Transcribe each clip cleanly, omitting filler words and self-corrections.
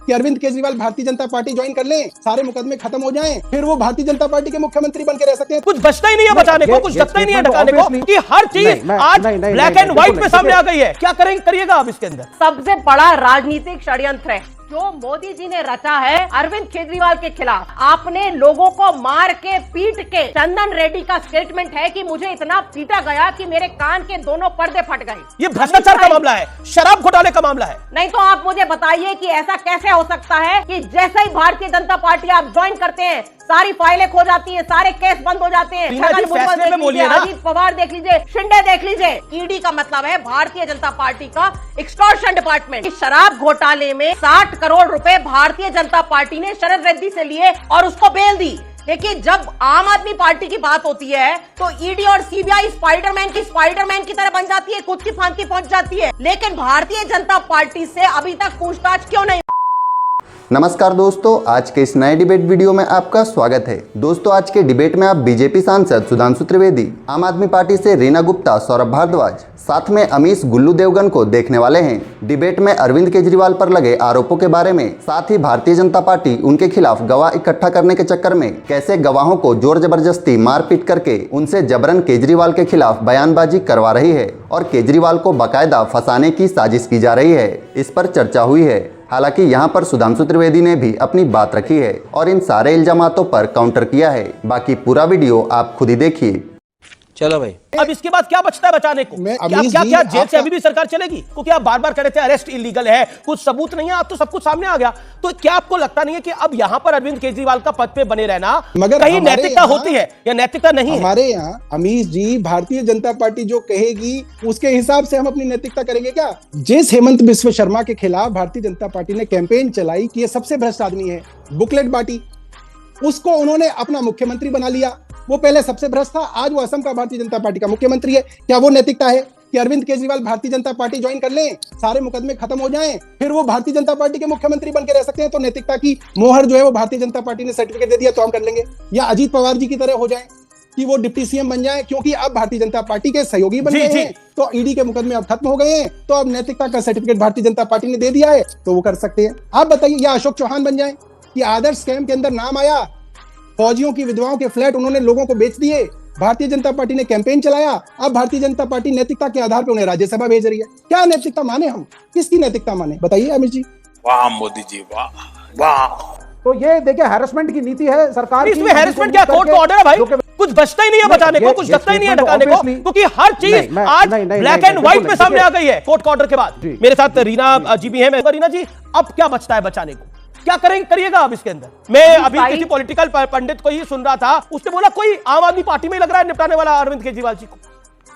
कि Arvind Kejriwal Bharatiya Janata party join कर लें, सारे मुकदमे खत्म हो जाएं, फिर वो भारतीय जनता पार्टी के मुख्यमंत्री बन के रह सकते हैं। कुछ बचता ही नहीं है बचाने को, कुछ बचता ही नहीं है ढकाने को, क्योंकि हर चीज आज ब्लैक एंड व्हाइट में सामने आ गई है। क्या करिएगा आप इसके अंदर? सबसे बड़ा राजनीतिक षड्यंत्र है जो मोदी जी ने रचा है अरविंद केजरीवाल के खिलाफ। आपने लोगों को मार के पीट के, चंदन रेड्डी का स्टेटमेंट है कि मुझे इतना पीटा गया कि मेरे कान के दोनों पर्दे फट गए। ये भ्रष्टाचार का मामला है, शराब घोटाले का मामला है। नहीं तो आप मुझे बताइए कि ऐसा कैसे हो सकता है कि जैसे ही भारतीय जनता पार्टी आप ज्वाइन करते हैं सारी फाइलें खो जाती है, सारे केस बंद हो जाते हैं। छगन भुजबल देख लीजिए, अजीत पवार देख लीजिए, शिंदे देख लीजिए। ईडी का मतलब है भारतीय जनता पार्टी का एक्सटॉर्शन डिपार्टमेंट। इस शराब घोटाले में 60 करोड़ रुपए भारतीय जनता पार्टी ने शरद रेड्डी से लिए और उसको बेल दी। लेकिन जब आम आदमी पार्टी की बात होती है तो ईडी और सीबीआई स्पाइडरमैन की तरह बन जाती है, खुद की फांसी पहुंच जाती है। लेकिन भारतीय जनता पार्टी से अभी तक पूछताछ क्यों नहीं? नमस्कार दोस्तों, आज के इस नए डिबेट वीडियो में आपका स्वागत है। दोस्तों, आज के डिबेट में आप बीजेपी सांसद सुधांशु त्रिवेदी, आम आदमी पार्टी से रीना गुप्ता, सौरभ भारद्वाज, साथ में अमीश गुल्लू देवगन को देखने वाले हैं। डिबेट में अरविंद केजरीवाल पर लगे आरोपों के बारे में, साथ ही भारतीय जनता पार्टी उनके खिलाफ गवाह इकट्ठा करने के चक्कर में कैसे गवाहों को जोर जबरदस्ती मारपीट करके उनसे जबरन केजरीवाल के खिलाफ बयानबाजी करवा रही है और केजरीवाल को बाकायदा फंसाने की साजिश की जा रही है, इस पर चर्चा हुई है। हालांकि यहाँ पर सुधांशु त्रिवेदी ने भी अपनी बात रखी है और इन सारे इल्जामातों पर काउंटर किया है। बाकी पूरा वीडियो आप खुद ही देखिए। चलो भाई, अब इसके बाद क्या बचता है बचाने को? क्या जेल से अभी भी सरकार चलेगी? क्योंकि आप बार बार कह रहे थे अरेस्ट इलीगल है, कुछ सबूत नहीं है, अब तो सब कुछ सामने आ गया। तो क्या आपको लगता नहीं है कि अब यहाँ पर अरविंद केजरीवाल का पद पे बने रहना कहीं नैतिकता होती है या नैतिकता नहीं है? हमारे यहाँ अमीश जी, भारतीय जनता पार्टी जो कहेगी उसके हिसाब से हम अपनी नैतिकता करेंगे क्या? जिस हेमंत बिस्व शर्मा के खिलाफ भारतीय जनता पार्टी ने कैंपेन चलाई कि ये सबसे भ्रष्ट आदमी है, बुकलेट बांटी, उसको उन्होंने अपना मुख्यमंत्री बना लिया। वो पहले सबसे भ्रष्ट था, आज वो असम का भारतीय जनता पार्टी का मुख्यमंत्री है। क्या वो नैतिकता है कि अरविंद केजरीवाल भारतीय जनता पार्टी ज्वाइन कर लें, सारे मुकदमे खत्म हो जाएं, फिर वो भारतीय जनता पार्टी के मुख्यमंत्री बन के रह सकते हैं? तो नैतिकता की मोहर जो है वो भारतीय जनता पार्टी ने सर्टिफिकेट दे दिया तो हम कर लेंगे। या अजीत पवार जी की तरह हो जाए कि वो डिप्टी सीएम बन जाए, क्योंकि अब भारतीय जनता पार्टी के सहयोगी बन गए हैं, तो ईडी के मुकदमे अब खत्म हो गए हैं, तो अब नैतिकता का सर्टिफिकेट भारतीय जनता पार्टी ने दे दिया है तो वो कर सकते हैं। आप बताइए, या अशोक चौहान बन जाए कि आदर्श स्कैम के अंदर नाम आया, फौजियों की विधवाओं के फ्लैट उन्होंने लोगों को बेच दिए, भारतीय जनता पार्टी ने कैंपेन चलाया, अब भारतीय जनता पार्टी नैतिकता के आधार पर उन्हें राज्यसभा भेज रही है। क्या नैतिकता माने हम? किसकी नैतिकता माने? बताइए अमित जी। वाह मोदी जी, वाह वाह। तो ये देखिए हैरेसमेंट की नीति है सरकार की। इसमें हैरेसमेंट क्या, कोर्ट का ऑर्डर है भाई, कुछ बचता ही नहीं है बचाने को, कुछ बचता ही नहीं है ढकाने को, क्योंकि हर चीज आज ब्लैक एंड व्हाइट में सामने आ गई है कोर्ट का ऑर्डर के बाद। मेरे साथ रीना जी भी है। रीना जी, अब क्या बचता है बचाने को? क्या करिएगा आप इसके अंदर? मैं अभी किसी पॉलिटिकल पंडित को ही सुन रहा था, उसने बोला कोई आम आदमी पार्टी में लग रहा है निपटाने वाला अरविंद केजरीवाल जी को।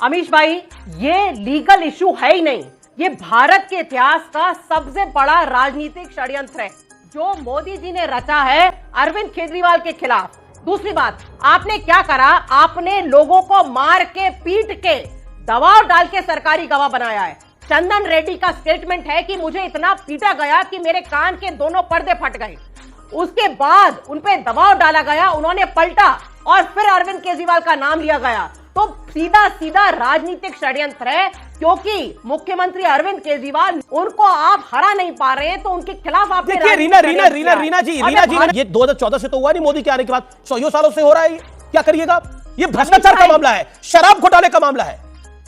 अमीश भाई, ये लीगल इशू है ही नहीं, ये भारत के इतिहास का सबसे बड़ा राजनीतिक षड्यंत्र है जो मोदी जी ने रचा है अरविंद केजरीवाल के खिलाफ। दूसरी बात, आपने क्या करा? आपने लोगों को मार के पीट के दबाव डाल के सरकारी गवाह बनाया है। चंदन रेड्डी का स्टेटमेंट है कि मुझे इतना पीटा गया कि मेरे कान के दोनों पर्दे फट गए। उसके बाद उन पे दबाव डाला गया, उन्होंने पलटा और फिर अरविंद केजरीवाल का नाम लिया गया। तो सीधा सीधा राजनीतिक षड्यंत्र है, क्योंकि मुख्यमंत्री अरविंद केजरीवाल, उनको आप हरा नहीं पा रहे हैं तो उनके खिलाफ आप देखिए रीना जी, ये 2014 से तो हुआ नहीं, मोदी के आने के बाद 100 सालों से हो रहा है। क्या करिएगा? ये भ्रष्टाचार का मामला है, शराब घोटाले का मामला है।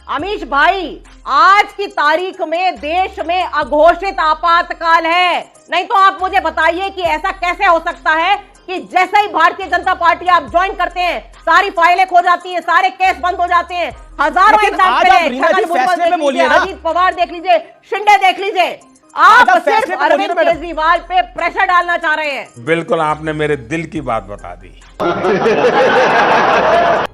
अमीश भाई, आज की तारीख में देश में अघोषित आपातकाल है। नहीं तो आप मुझे बताइए कि ऐसा कैसे हो सकता है कि जैसे ही भारतीय जनता पार्टी आप ज्वाइन करते हैं सारी फाइलें खो जाती हैं, सारे केस बंद हो जाते हैं। हजारों एग्जाम्पल है, छगन भुजबल देख लीजिए, अजीत पवार देख लीजिए, शिंदे देख लीजिए। आप सिर्फ अरविंद केजरीवाल पे प्रेशर डालना चाह रहे हैं। बिल्कुल, आपने मेरे दिल की बात बता दी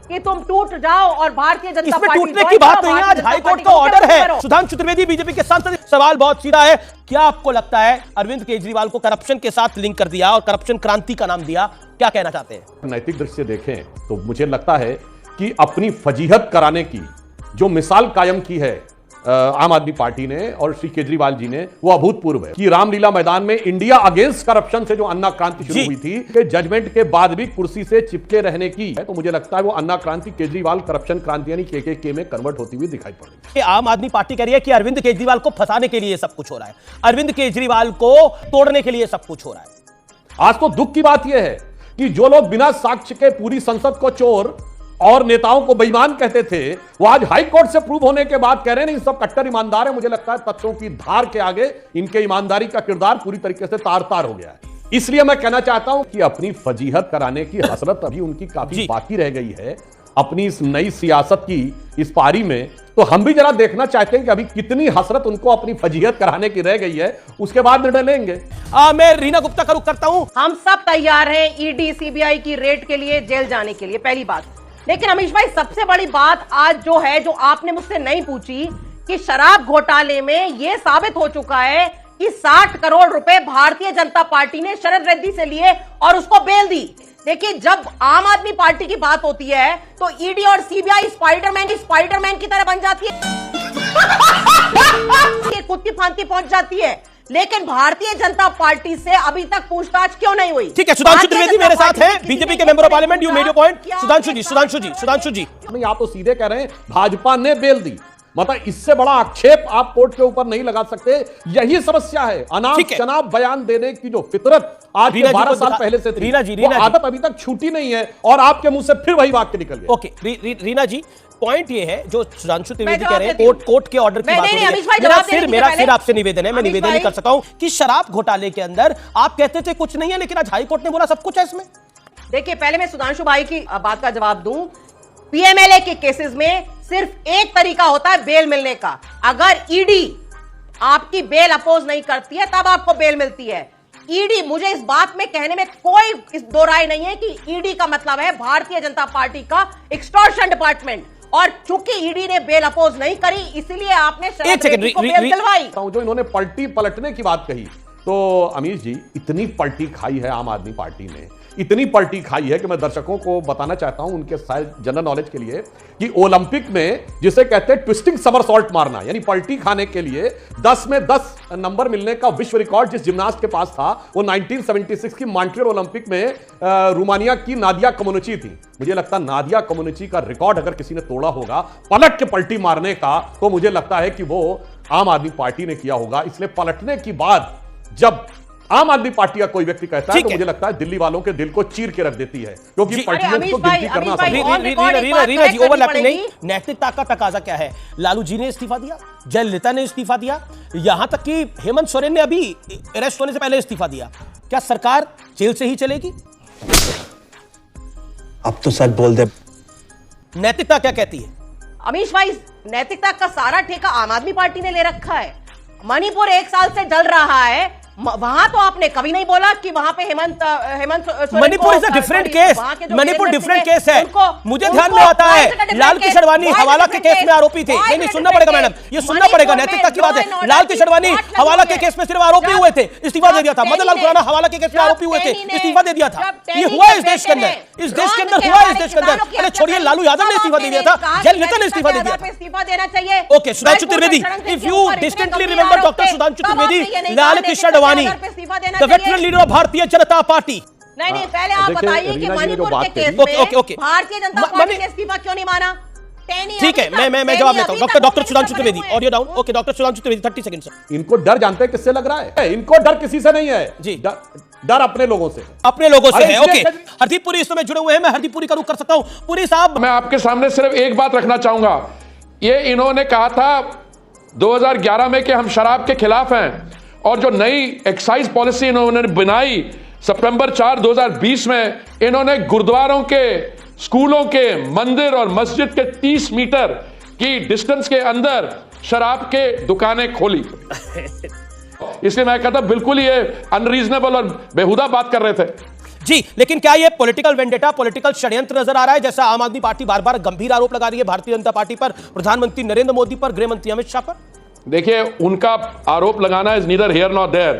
कि तुम टूट जाओ और भारतीय जनता पार्टी टूटने की बात नहीं है, आज हाई कोर्ट का ऑर्डर है। सुधांशु त्रिवेदी बीजेपी के सांसद, सवाल बहुत सीधा है, क्या आपको लगता है अरविंद केजरीवाल को करप्शन के साथ लिंक कर दिया और करप्शन क्रांति का नाम दिया? क्या कहना चाहते हैं? नैतिक दृष्टि से देखें तो मुझे लगता है कि अपनी फजीहत कराने की जो मिसाल कायम की है आम आदमी पार्टी ने और श्री केजरीवाल जी ने, वो अभूतपूर्व है कि रामलीला मैदान में इंडिया अगेंस्ट करप्शन से जो अन्ना क्रांति शुरू हुई थी, कि जजमेंट के बाद भी कुर्सी से चिपके रहने की है, तो मुझे लगता है वो अन्ना क्रांति केजरीवाल करप्शन क्रांति यानी के में कन्वर्ट होती हुई दिखाई पड़ रही है। आम आदमी पार्टी कह रही है कि अरविंद केजरीवाल को फंसाने के लिए सब कुछ हो रहा है, अरविंद केजरीवाल को तोड़ने के लिए सब कुछ हो रहा है। आज तो दुख की बात यह है कि जो लोग बिना साक्ष्य के पूरी संसद को चोर और नेताओं को बेईमान कहते थे, वो आज हाई कोर्ट से प्रूव होने के बाद कह रहे हैं नहीं सब कट्टर ईमानदार है। मुझे लगता है तथ्यों की धार के आगे इनके ईमानदारी का किरदार पूरी तरीके से तार तार हो गया है। इसलिए मैं कहना चाहता हूं कि अपनी फजीहत कराने की हसरत अभी उनकी काफी बाकी रह गई है अपनी इस नई सियासत की इस पारी में। तो हम भी जरा देखना चाहते हैं कि अभी कितनी हसरत उनको अपनी फजीहत कराने की रह गई है, उसके बाद निर्णय लेंगे। मैं रीना गुप्ता का रुख करता हूं। हम सब तैयार हैं ईडी सीबीआई की रेड के लिए, जेल जाने के लिए, पहली बात। लेकिन अमीश भाई सबसे बड़ी बात आज जो है, जो आपने मुझसे नहीं पूछी, कि शराब घोटाले में यह साबित हो चुका है कि 60 करोड़ रुपए भारतीय जनता पार्टी ने शरद रेड्डी से लिए और उसको बेल दी। देखिए, जब आम आदमी पार्टी की बात होती है तो ईडी और सीबीआई स्पाइडरमैन की तरह बन जाती है खुद की फांसी पहुंच जाती है। लेकिन भारतीय जनता पार्टी से अभी तक पूछताछ क्यों नहीं हुई? ठीक है, सुधांशु त्रिवेदी मेरे साथ हैं, बीजेपी के member of parliament. You made your point. Sudhanshu ji नहीं, आप तो सीधे कह रहे हैं भाजपा ने बेल दी, मतलब इससे बड़ा आक्षेप आप कोर्ट के ऊपर नहीं लगा सकते। यही समस्या है, अनाप शनाप बयान देने की जो फितरत आज के 12 साल पहले से थी, वो आदत अभी तक छूटी नहीं है और आपके मुंह से फिर वही वाक्य निकल गया। ओके रीना जी, पॉइंट ये है जो सुधांशु त्रिवेदी कह रहे हैं, कोर्ट के ऑर्डर की बात हो रही है। मेरा फिर आपसे निवेदन है, मैं निवेदन नहीं कर सकता हूं कि शराब घोटाले के अंदर आप कहते थे कुछ नहीं है, लेकिन आज हाई कोर्ट ने बोला सब कुछ है इसमें। देखिए, पहले मैं सुधांशु भाई की बात का जवाब दूं। पीएमएलए के केसेस में सिर्फ एक तरीका होता है बेल मिलने का। अगर ईडी आपकी बेल अपोज नहीं करती है तब आपको बेल मिलती है। ईडी, मुझे इस बात में कहने में कोई दो राय नहीं है कि ईडी का मतलब है भारतीय जनता पार्टी का एक्सटॉर्शन डिपार्टमेंट, और चूंकि ईडी ने बेल अपोज नहीं करी इसलिए आपने शरद रेड्डी को बेल दिलवाई। जो इन्होंने पलटी पलटने की बात कही, तो अमीश जी इतनी पलटी खाई है आम आदमी पार्टी ने, इतनी पलटी खाई है कि मैं दर्शकों को बताना चाहता हूं उनके शायद जनरल नॉलेज के लिए कि ओलंपिक में जिसे कहते हैं ट्विस्टिंग समरसॉल्ट मारना, यानी पलटी खाने के लिए 10 में 10 नंबर मिलने का विश्व रिकॉर्ड जिस जिम्नास्ट के पास था, वो 1976 की मॉन्ट्रियल ओलंपिक में रोमानिया की नादिया कमोनुची थी। मुझे लगता है नादिया कमोनुची का रिकॉर्ड अगर किसी ने तोड़ा होगा पलट के पलटी मारने का, तो मुझे लगता है कि वो आम आदमी पार्टी ने किया होगा। इसलिए पलटने की बाद जब आम आदमी पार्टी का कोई व्यक्ति कहता है तो मुझे लगता है दिल्ली वालों के दिल को चीर के रख देती है, क्योंकि पार्टियों को गिनती करना रीना जी ओवरलैपिंग नहीं। नैतिकता का तकाजा क्या है? लालू जी ने इस्तीफा दिया, जयललिता ने इस्तीफा दिया, यहां तक कि हेमंत सोरेन ने अभी अरेस्ट होने से पहले इस्तीफा दिया। क्या सरकार जेल से ही चलेगी? अब तो सच बोल दे। नैतिकता क्या कहती है? अमीश भाई, नैतिकता का सारा ठेका आम आदमी पार्टी ने ले रखा है। मणिपुर 1 साल से जल रहा है, वहां तो आपने कभी नहीं बोला कि वहां पे Hemant Manipur is a different case. Manipur different case है। मुझे ध्यान में आता है लाल किशनवानी हवाला के केस में आरोपी थे। नहीं सुनना पड़ेगा मैडम, ये सुनना पड़ेगा, नैतिकता की बात है। लाल किशनवानी हवाला के केस में सिर्फ आरोपी हुए थे, इस्तीफा दे दिया था। मदन लाल खुराना हवाला के केस में आरोपी हुए थे, इस्तीफा दे दिया था। ये हुआ इस देश के अंदर, इस देश के अंदर हुआ, इस देश के अंदर। अरे छोड़िए, लालू यादव ने इस्तीफा दे दिया था, जयललिता ने इस्तीफा दे दिया था। इस्तीफा देना चाहिए। Okay, Sudhanshu Trivedi, if you distinctly remember doctor Sudhanshu Trivedi, Lal Kishanvani The veteran leader of Bharatiya Janata party. नहीं, पहले आप बताइए कि मणिपुर के केस में भारतीय जनता पार्टी ने इस्तीफा क्यों नहीं माना? ठीक है, मैं जवाब लेता हूं। Doctor Sudhanshu Trivedi, audio down. Okay, doctor Sudhanshu Trivedi 30 second sir. इनको डर जानते हैं किससे लग रहा है? इनको डर किसी से नहीं है जी, डर अपने लोगों से, अपने लोगों से है। ओके, हरदीप पुरी इस समय जुड़े हुए हैं, मैं हरदीप पुरी का रुख कर सकता हूं। पुरी साहब, मैं आपके सामने सिर्फ एक बात रखना चाहूंगा। ये इन्होंने कहा था 2011 में कि हम शराब के खिलाफ हैं, और जो नई एक्साइज पॉलिसी इन्होंने बनाई सितंबर 4, 2020 में, इन्होंने गुरुद्वारों के, स्कूलों के, मंदिर और मस्जिद के 30 मीटर की डिस्टेंस के अंदर शराब के दुकानें खोली। इसलिए मैं कहता बिल्कुल ये अनरीजनेबल और बेहुदा बात कर रहे थे जी। लेकिन क्या ये पॉलिटिकल वेंडेटा, पॉलिटिकल षड्यंत्र नजर आ रहा है, जैसा आम आदमी पार्टी बार बार गंभीर आरोप लगा रही है भारतीय जनता पार्टी पर, प्रधानमंत्री नरेंद्र मोदी पर, गृह मंत्री अमित शाह पर? देखिए, उनका आरोप लगाना is neither here nor there.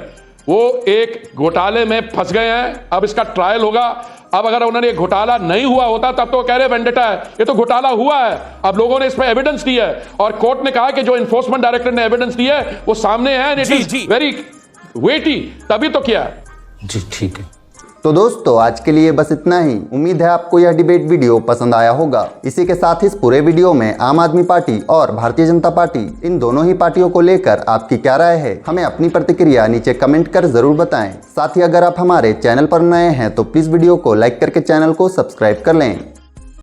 वो एक घोटाले में फंस गए हैं, अब इसका ट्रायल होगा। अब अगर उन्होंने घोटाला नहीं हुआ होता तब तो कह रहे वेंडेटा है, ये तो घोटाला हुआ है। अब लोगों ने इस पर एविडेंस दी है और कोर्ट ने कहा कि जो इन्फोर्समेंट डायरेक्टर ने एविडेंस दी है वो सामने है, इट इज वेरी वेटी, तभी तो किया। जी ठीक है। तो दोस्तों आज के लिए बस इतना ही। उम्मीद है आपको यह डिबेट वीडियो पसंद आया होगा। इसी के साथ इस पूरे वीडियो में आम आदमी पार्टी और भारतीय जनता पार्टी, इन दोनों ही पार्टियों को लेकर आपकी क्या राय है, हमें अपनी प्रतिक्रिया नीचे कमेंट कर जरूर बताएं। साथ ही अगर आप हमारे चैनल पर नए हैं तो प्लीज वीडियो को लाइक करके चैनल को सब्सक्राइब कर लें।